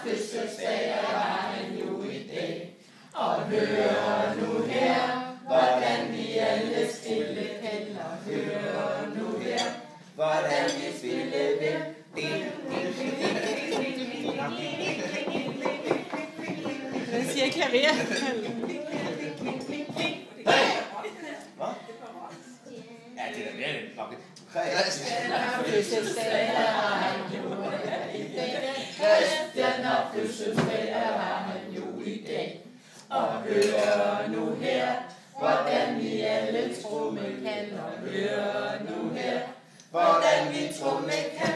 fødselsdag, har han jo i dag. Og hør nu her, hvordan vi alle stille kan. Og hør nu her, hvordan vi stille vil. Hvad siger klaver? Ja, det er da mere end nok. Christian har fødselsdag, har han jo i dag. Christian har fødselsdag, har han jo i dag. Og hør nu her, hvordan vi alle tromme kan. Og hør nu her, hvordan vi tromme kan.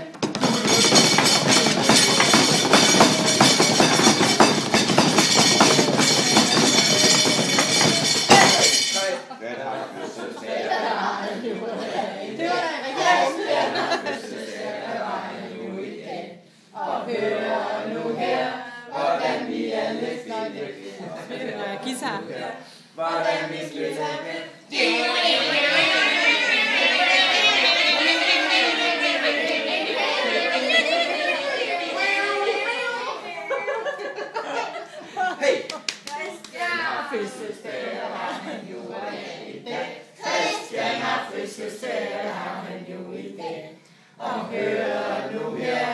Og hør nu her, hvordan vi alle stille Guitar. hvordan vi stille Christian har fødselsdag, har han jo i dag. Christian har fødselsdag, har han jo i dag. Og hør nu her,